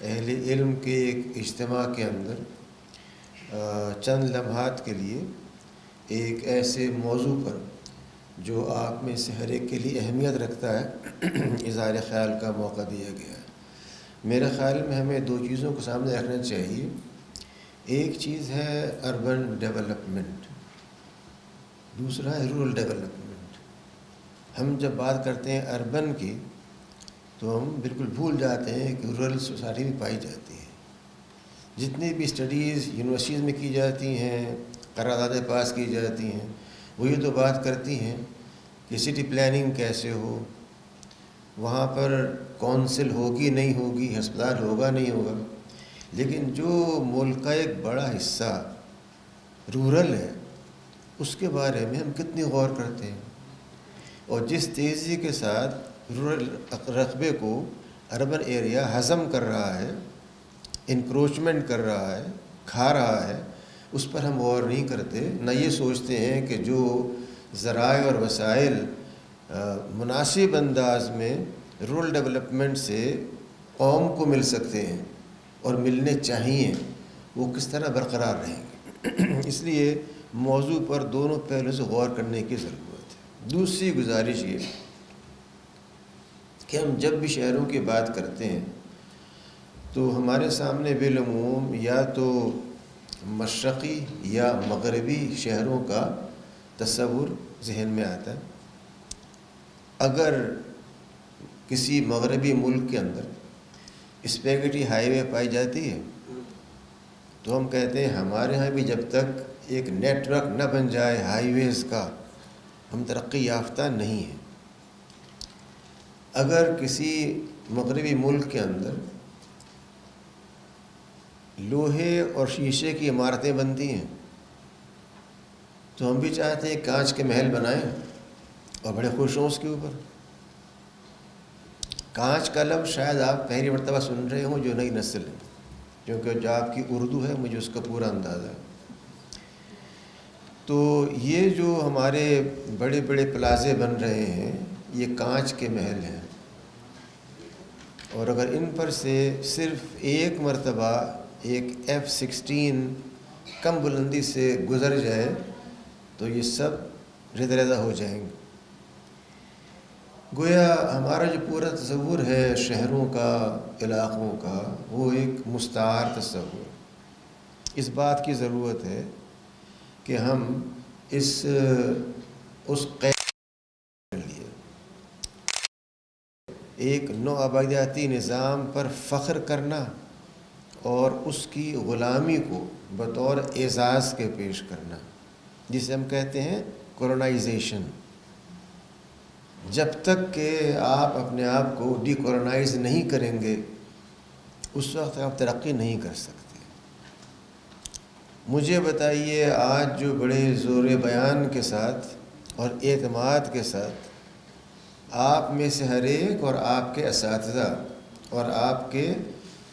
اہل علم کے ایک اجتماع کے اندر چند لمحات کے لیے ایک ایسے موضوع پر جو آپ میں سے ہر ایک کے لیے اہمیت رکھتا ہے اظہار خیال کا موقع دیا گیا ہے۔ میرے خیال میں ہمیں دو چیزوں کو سامنے رکھنا چاہیے۔ ایک چیز ہے اربن ڈیولپمنٹ، دوسرا ہے رورل ڈیولپمنٹ۔ ہم جب بات کرتے ہیں اربن کی تو ہم بالکل بھول جاتے ہیں کہ رورل سوسائٹی بھی پائی جاتی ہے۔ جتنی بھی اسٹڈیز یونیورسٹیز میں کی جاتی ہیں، قراردادیں پاس کی جاتی ہیں، وہ یہ تو بات کرتی ہیں کہ سٹی پلاننگ کیسے ہو، وہاں پر کونسل ہوگی نہیں ہوگی، ہسپتال ہوگا نہیں ہوگا، لیکن جو ملک کا ایک بڑا حصہ رورل ہے اس کے بارے میں ہم کتنی غور کرتے ہیں، اور جس تیزی کے ساتھ رورل رقبے کو اربن ایریا ہضم کر رہا ہے، انکروچمنٹ کر رہا ہے، کھا رہا ہے، اس پر ہم غور نہیں کرتے۔ نہ یہ سوچتے ہیں کہ جو ذرائع اور وسائل مناسب انداز میں رورل ڈیولپمنٹ سے قوم کو مل سکتے ہیں اور ملنے چاہیے، وہ کس طرح برقرار رہیں گے۔ اس لیے موضوع پر دونوں پہلو سے غور کرنے کی ضرورت ہے۔ دوسری گزارش یہ کہ ہم جب بھی شہروں کی بات کرتے ہیں تو ہمارے سامنے بالعموم یا تو مشرقی یا مغربی شہروں کا تصور ذہن میں آتا ہے۔ اگر کسی مغربی ملک کے اندر اسپیگٹی ہائی وے پائی جاتی ہے تو ہم کہتے ہیں ہمارے ہاں بھی جب تک ایک نیٹ ورک نہ بن جائے ہائی ویز کا، ہم ترقی یافتہ نہیں ہیں۔ اگر کسی مغربی ملک کے اندر لوہے اور شیشے کی عمارتیں بنتی ہیں تو ہم بھی چاہتے ہیں کانچ کے محل بنائیں اور بڑے خوش ہوں اس کے اوپر۔ کانچ کا لفظ شاید آپ پہلی مرتبہ سن رہے ہوں جو نئی نسل ہے، کیونکہ جو آپ کی اردو ہے مجھے اس کا پورا اندازہ ہے۔ تو یہ جو ہمارے بڑے بڑے پلازے بن رہے ہیں یہ کانچ کے محل ہیں، اور اگر ان پر سے صرف ایک مرتبہ ایک F-16 کم بلندی سے گزر جائے تو یہ سب ردہ ردہ ہو جائیں گے۔ گویا ہمارا جو پورا تصور ہے شہروں کا، علاقوں کا، وہ ایک مستعار تصور۔ اس بات کی ضرورت ہے کہ ہم اس قید کے لیے ایک نو آبادیاتی نظام پر فخر کرنا اور اس کی غلامی کو بطور اعزاز کے پیش کرنا، جسے ہم کہتے ہیں کولونائزیشن۔ جب تک کہ آپ اپنے آپ کو ڈی کولونائز نہیں کریں گے اس وقت آپ ترقی نہیں کر سکتے۔ مجھے بتائیے آج جو بڑے زور بیان کے ساتھ اور اعتماد کے ساتھ آپ میں سے ہر ایک اور آپ کے اساتذہ اور آپ کے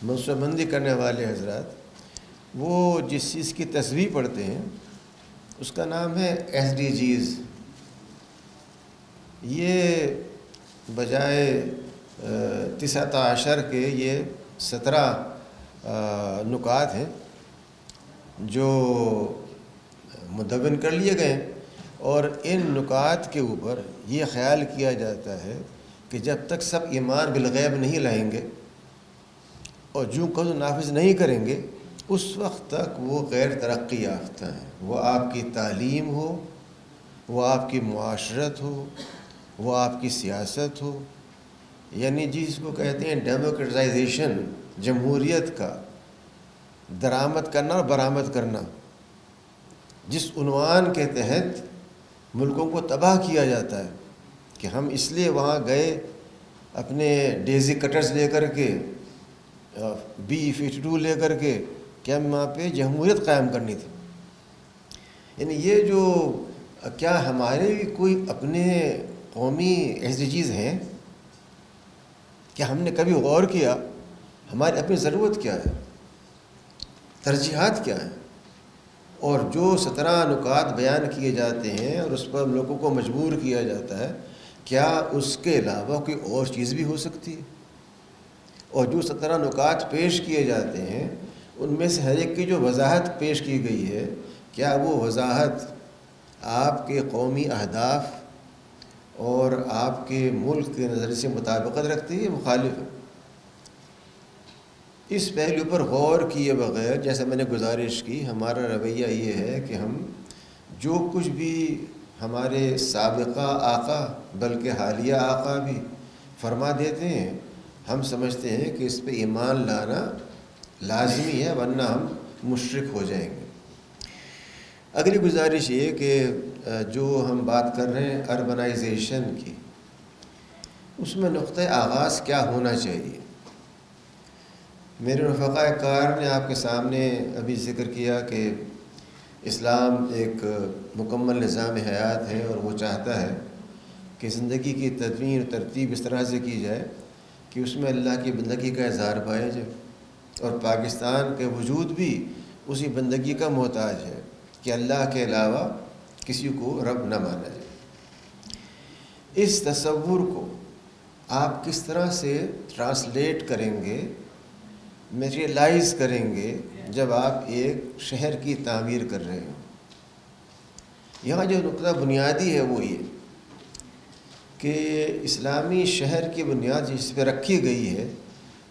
منصوبہ بندی کرنے والے حضرات وہ جس چیز کی تصویر پڑھتے ہیں اس کا نام ہے SDGs۔ یہ بجائے 19 کے یہ 17 نکات ہیں جو مدون کر لیے گئے، اور ان نکات کے اوپر یہ خیال کیا جاتا ہے کہ جب تک سب ایمان بالغیب نہیں لائیں گے اور جو قدر نافذ نہیں کریں گے اس وقت تک وہ غیر ترقی یافتہ ہیں۔ وہ آپ کی تعلیم ہو، وہ آپ کی معاشرت ہو، وہ آپ کی سیاست ہو، یعنی جس کو کہتے ہیں ڈیموکریٹائزیشن، جمہوریت کا درآمد کرنا اور برآمد کرنا، جس عنوان کے تحت ملکوں کو تباہ کیا جاتا ہے کہ ہم اس لیے وہاں گئے اپنے ڈیزی کٹرز لے کر کے، B-52 لے کر کے، کہ ہم وہاں پہ جمہوریت قائم کرنی تھی۔ یعنی یہ جو کیا ہمارے بھی کوئی اپنے قومی SDGs ہیں؟ کیا ہم نے کبھی غور کیا ہماری اپنی ضرورت کیا ہے، ترجیحات کیا ہیں؟ اور جو 17 نکات بیان کیے جاتے ہیں اور اس پر لوگوں کو مجبور کیا جاتا ہے، کیا اس کے علاوہ کوئی اور چیز بھی ہو سکتی ہے؟ اور جو 17 نکات پیش کیے جاتے ہیں ان میں سے ہر ایک کی جو وضاحت پیش کی گئی ہے، کیا وہ وضاحت آپ کے قومی اہداف اور آپ کے ملک کے نظریے سے مطابقت رکھتی ہے، مخالف ہے؟ اس پہلو پر غور کیے بغیر، جیسا میں نے گزارش کی، ہمارا رویہ یہ ہے کہ ہم جو کچھ بھی ہمارے سابقہ آقا بلکہ حالیہ آقا بھی فرما دیتے ہیں، ہم سمجھتے ہیں کہ اس پہ ایمان لانا لازمی ہے، ورنہ ہم مشرک ہو جائیں گے۔ اگلی گزارش یہ کہ جو ہم بات کر رہے ہیں اربنائزیشن کی، اس میں نقطہ آغاز کیا ہونا چاہیے؟ میرے رفقاء کار نے آپ کے سامنے ابھی ذکر کیا کہ اسلام ایک مکمل نظام حیات ہے، اور وہ چاہتا ہے کہ زندگی کی تدوین و ترتیب اس طرح سے کی جائے کہ اس میں اللہ کی بندگی کا اظہار پایا جائے، اور پاکستان کے وجود بھی اسی بندگی کا محتاج ہے کہ اللہ کے علاوہ کسی کو رب نہ مانا جائے۔ اس تصور کو آپ کس طرح سے ٹرانسلیٹ کریں گے، میٹیریلائز کریں گے، جب آپ ایک شہر کی تعمیر کر رہے ہوں؟ یہاں جو نقطہ بنیادی ہے وہ یہ کہ اسلامی شہر کی بنیاد جس پہ رکھی گئی ہے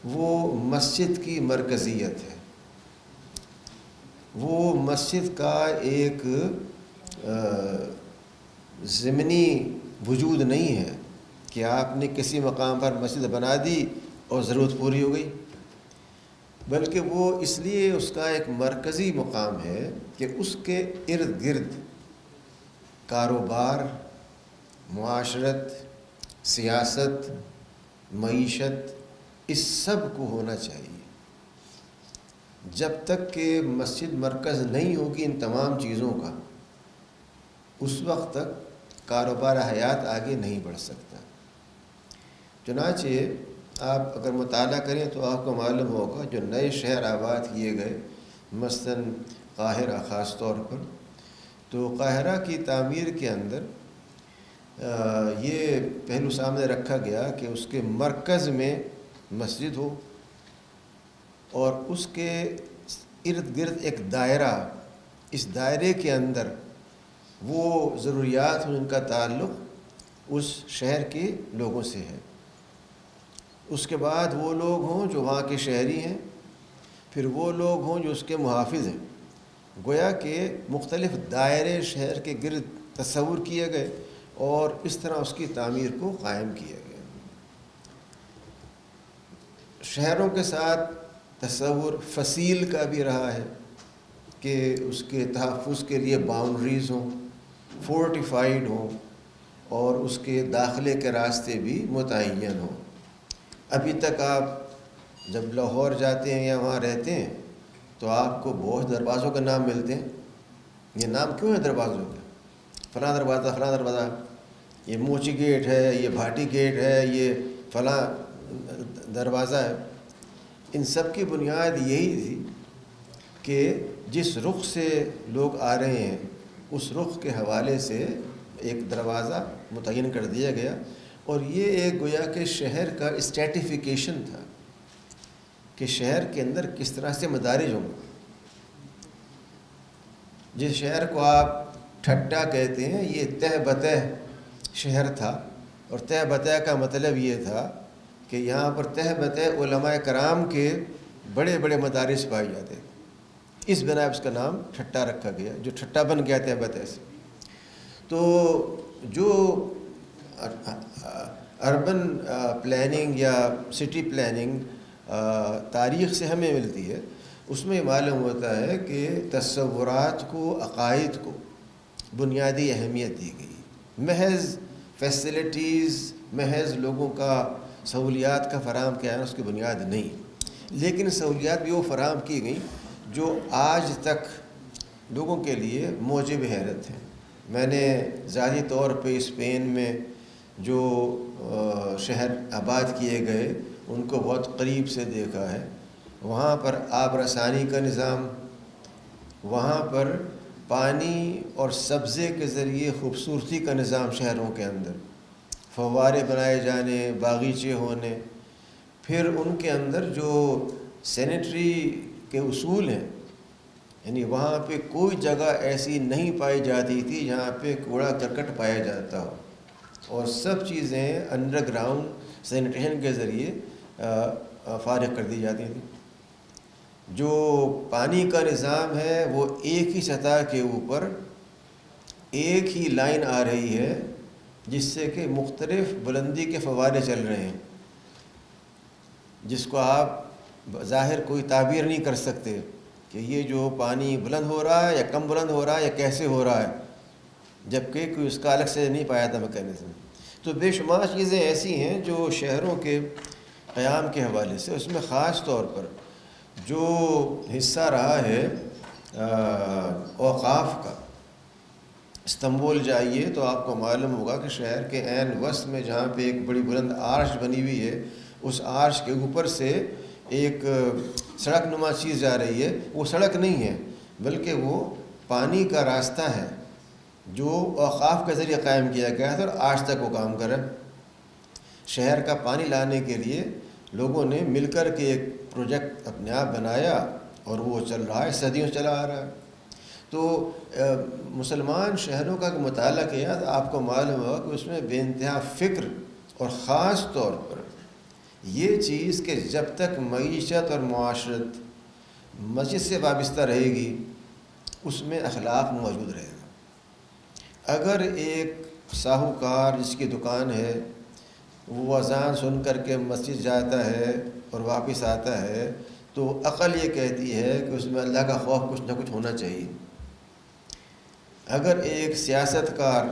وہ مسجد کی مرکزیت ہے۔ وہ مسجد کا ایک ضمنی وجود نہیں ہے کہ آپ نے کسی مقام پر مسجد بنا دی اور ضرورت پوری ہو گئی، بلکہ وہ اس لیے اس کا ایک مرکزی مقام ہے کہ اس کے ارد گرد کاروبار، معاشرت، سیاست، معیشت، اس سب کو ہونا چاہیے۔ جب تک کہ مسجد مرکز نہیں ہوگی ان تمام چیزوں کا، اس وقت تک کاروبار حیات آگے نہیں بڑھ سکتا۔ چنانچہ آپ اگر مطالعہ کریں تو آپ کو معلوم ہوگا جو نئے شہر آباد کیے گئے، مثلاً قاہرہ خاص طور پر، تو قاہرہ کی تعمیر کے اندر یہ پہلو سامنے رکھا گیا کہ اس کے مرکز میں مسجد ہو اور اس کے ارد گرد ایک دائرہ، اس دائرے کے اندر وہ ضروریات ان کا تعلق اس شہر کے لوگوں سے ہے۔ اس کے بعد وہ لوگ ہوں جو وہاں کے شہری ہیں، پھر وہ لوگ ہوں جو اس کے محافظ ہیں۔ گویا کہ مختلف دائرے شہر کے گرد تصور کیے گئے اور اس طرح اس کی تعمیر کو قائم کیا گیا۔ شہروں کے ساتھ تصور فصیل کا بھی رہا ہے کہ اس کے تحفظ کے لیے باؤنڈریز ہوں، فورٹیفائیڈ ہوں، اور اس کے داخلے کے راستے بھی متعین ہوں۔ ابھی تک آپ جب لاہور جاتے ہیں یا وہاں رہتے ہیں تو آپ کو بہت دروازوں کا نام ملتے ہیں۔ یہ نام کیوں ہے دروازوں کے؟ فلاں دروازہ، فلاں دروازہ، یہ موچی گیٹ ہے، یہ بھاٹی گیٹ ہے، یہ فلاں دروازہ ہے۔ ان سب کی بنیاد یہی تھی کہ جس رخ سے لوگ آ رہے ہیں اس رخ کے حوالے سے ایک دروازہ متعین کر دیا گیا، اور یہ ایک گویا کہ شہر کا اسٹریٹیفیکیشن تھا کہ شہر کے اندر کس طرح سے مدارج ہوں۔ جس شہر کو آپ ٹھٹا کہتے ہیں، یہ تہ بتہ شہر تھا، اور تہ بتہ کا مطلب یہ تھا کہ یہاں پر تہ بتہ علماء کرام کے بڑے بڑے مدارس پائے جاتے تھے۔ اس بنا اس کا نام ٹھٹا رکھا گیا، جو ٹھٹا بن گیا تہ بتہ سے۔ تو جو اربن پلاننگ یا سٹی پلاننگ تاریخ سے ہمیں ملتی ہے، اس میں معلوم ہوتا ہے کہ تصورات کو، عقائد کو بنیادی اہمیت دی گئی۔ محض فیسلٹیز، محض لوگوں کا سہولیات کا فراہم کیا ہے اس کی بنیاد نہیں، لیکن سہولیات بھی وہ فراہم کی گئیں جو آج تک لوگوں کے لیے موجب حیرت ہیں۔ میں نے ذاتی طور پہ اسپین میں جو شہر آباد کیے گئے ان کو بہت قریب سے دیکھا ہے۔ وہاں پر آب رسانی کا نظام، وہاں پر پانی اور سبزے کے ذریعے خوبصورتی کا نظام شہروں کے اندر، فوارے بنائے جانے، باغیچے ہونے، پھر ان کے اندر جو سینیٹری کے اصول ہیں، یعنی وہاں پہ کوئی جگہ ایسی نہیں پائی جاتی تھی جہاں پہ کوڑا کرکٹ پایا جاتا ہو، اور سب چیزیں انڈر گراؤنڈ سینیٹیشن کے ذریعے فارغ کر دی جاتی تھیں۔ جو پانی کا نظام ہے وہ ایک ہی سطح کے اوپر ایک ہی لائن آ رہی ہے، جس سے کہ مختلف بلندی کے فوارے چل رہے ہیں، جس کو آپ ظاہر کوئی تعبیر نہیں کر سکتے کہ یہ جو پانی بلند ہو رہا ہے یا کم بلند ہو رہا ہے یا کیسے ہو رہا ہے، جبکہ کوئی اس کا الگ سے نہیں پایا تھا میکینزم۔ تو بے شمار چیزیں ایسی ہیں جو شہروں کے قیام کے حوالے سے، اس میں خاص طور پر جو حصہ رہا ہے اوقاف کا۔ استنبول جائیے تو آپ کو معلوم ہوگا کہ شہر کے عین وسط میں جہاں پہ ایک بڑی بلند آرچ بنی ہوئی ہے، اس آرچ کے اوپر سے ایک سڑک نما چیز جا رہی ہے۔ وہ سڑک نہیں ہے بلکہ وہ پانی کا راستہ ہے جو اوقاف کے ذریعے قائم کیا گیا تھا، اور آج تک وہ کام کرے۔ شہر کا پانی لانے کے لیے لوگوں نے مل کر کے ایک پروجیکٹ اپنے آپ بنایا، اور وہ چل رہا ہے، صدیوں چلا آ رہا ہے۔ تو مسلمان شہروں کا مطالعہ کیا تو آپ کو معلوم ہوگا کہ اس میں بے انتہا فکر، اور خاص طور پر یہ چیز کہ جب تک معیشت اور معاشرت مسجد سے وابستہ رہے گی، اس میں اخلاق موجود رہے گا۔ اگر ایک ساہوکار جس کی دکان ہے، وہ اذان سن کر کے مسجد جاتا ہے اور واپس آتا ہے، تو عقل یہ کہتی ہے کہ اس میں اللہ کا خوف کچھ نہ کچھ ہونا چاہیے۔ اگر ایک سیاست کار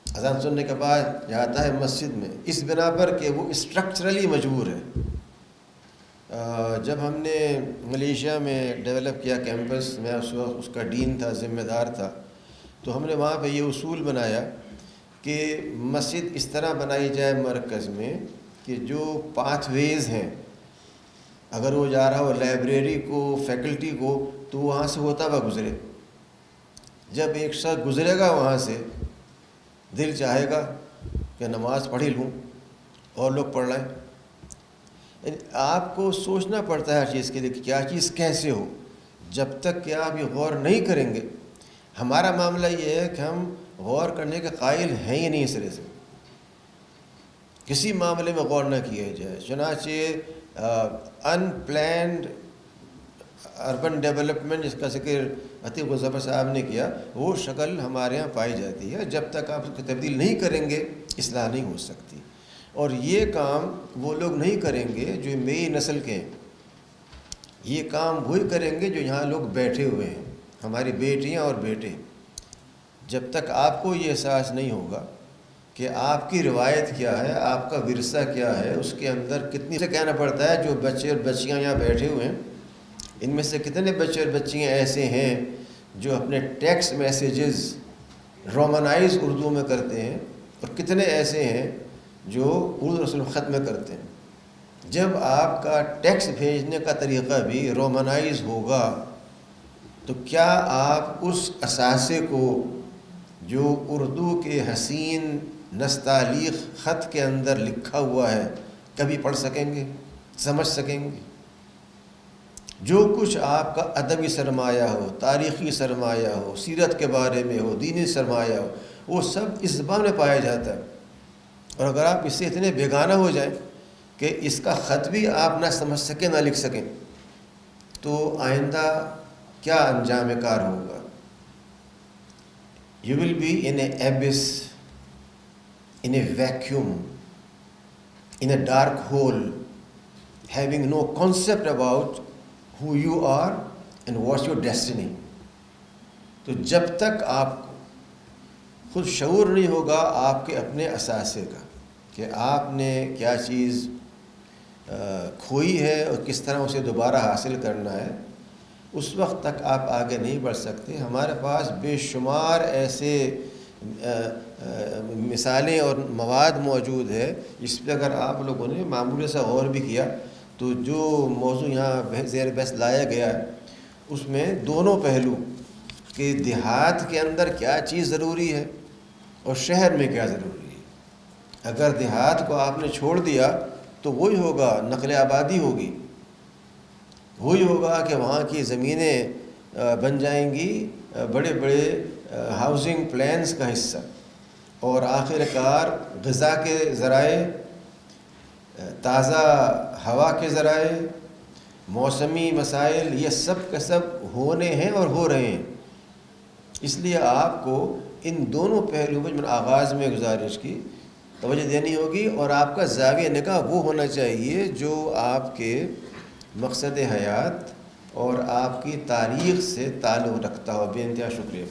اذان سننے کے بعد جاتا ہے مسجد میں، اس بنا پر کہ وہ اسٹرکچرلی مجبور ہے۔ جب ہم نے ملیشیا میں ڈیولپ کیا کیمپس، میں اس وقت اس کا ڈین تھا، ذمہ دار تھا، تو ہم نے وہاں پہ یہ اصول بنایا کہ مسجد اس طرح بنائی جائے مرکز میں کہ جو پاتھ ویز ہیں، اگر وہ جا رہا ہو لائبریری کو، فیکلٹی کو، تو وہاں سے ہوتا ہوا گزرے۔ جب ایک شخص گزرے گا وہاں سے، دل چاہے گا کہ نماز پڑھ ہی لوں اور لوگ پڑھ رہے ہیں۔ آپ کو سوچنا پڑتا ہے ہر چیز کے لیے کہ کیا چیز کیسے ہو۔ جب تک کہ آپ یہ غور نہیں کریں گے، ہمارا معاملہ یہ ہے کہ ہم غور کرنے کے قائل ہیں ہی نہیں سرے سے، کسی معاملے میں غور نہ کیا جائے۔ چنانچہ ان پلانڈ اربن ڈیولپمنٹ، جس کا ذکر عتیق مظفر صاحب نے کیا، وہ شکل ہمارے ہاں پائی جاتی ہے۔ جب تک آپ اس کی تبدیل نہیں کریں گے، اصلاح نہیں ہو سکتی۔ اور یہ کام وہ لوگ نہیں کریں گے جو نئی نسل کے ہیں، یہ کام وہی کریں گے جو یہاں لوگ بیٹھے ہوئے ہیں، ہماری بیٹیاں اور بیٹے۔ جب تک آپ کو یہ احساس نہیں ہوگا کہ آپ کی روایت کیا ہے، آپ کا ورثہ کیا ہے، اس کے اندر کتنی سے کہنا پڑتا ہے جو بچے اور بچیاں یہاں بیٹھے ہوئے ہیں، ان میں سے کتنے بچے اور بچیاں ایسے ہیں جو اپنے ٹیکسٹ میسیجز رومنائز اردو میں کرتے ہیں، اور کتنے ایسے ہیں جو اردو رسم الخط میں کرتے ہیں۔ جب آپ کا ٹیکسٹ بھیجنے کا طریقہ بھی رومنائز ہوگا تو کیا آپ اس اثاثے کو جو اردو کے حسین نستعلیق خط کے اندر لکھا ہوا ہے کبھی پڑھ سکیں گے، سمجھ سکیں گے؟ جو کچھ آپ کا ادبی سرمایہ ہو، تاریخی سرمایہ ہو، سیرت کے بارے میں ہو، دینی سرمایہ ہو، وہ سب اس زبان میں پایا جاتا ہے۔ اور اگر آپ اس سے اتنے بیگانہ ہو جائیں کہ اس کا خط بھی آپ نہ سمجھ سکیں، نہ لکھ سکیں، تو آئندہ کیا انجام کار ہوگا؟ You will be in an abyss, in a vacuum, in a dark hole, having no concept about who you are and what's your destiny. تو جب تک آپ کو خود شعور نہیں ہوگا آپ کے اپنے اثاثے کا کہ آپ نے کیا چیز کھوئی ہے اور کس طرح اسے دوبارہ حاصل کرنا ہے، اس وقت تک آپ آگے نہیں بڑھ سکتے۔ ہمارے پاس بے شمار ایسے مثالیں اور مواد موجود ہے جس پہ اگر آپ لوگوں نے معمولی سا غور بھی کیا تو جو موضوع یہاں زیر بحث لایا گیا ہے اس میں دونوں پہلو کہ دیہات کے اندر کیا چیز ضروری ہے اور شہر میں کیا ضروری ہے۔ اگر دیہات کو آپ نے چھوڑ دیا تو وہی ہوگا، نقل آبادی ہوگی، وہی ہوگا کہ وہاں کی زمینیں بن جائیں گی بڑے بڑے ہاؤسنگ پلانز کا حصہ، اور آخر کار غذا کے ذرائع، تازہ ہوا کے ذرائع، موسمی مسائل، یہ سب کا سب ہونے ہیں اور ہو رہے ہیں۔ اس لیے آپ کو ان دونوں پہلوؤں میں، میں آغاز میں گزارش کی، توجہ دینی ہوگی، اور آپ کا زاویہ نگاہ وہ ہونا چاہیے جو آپ کے مقصد حیات اور آپ کی تاریخ سے تعلق رکھتا ہو۔ بے انتہا شکریہ۔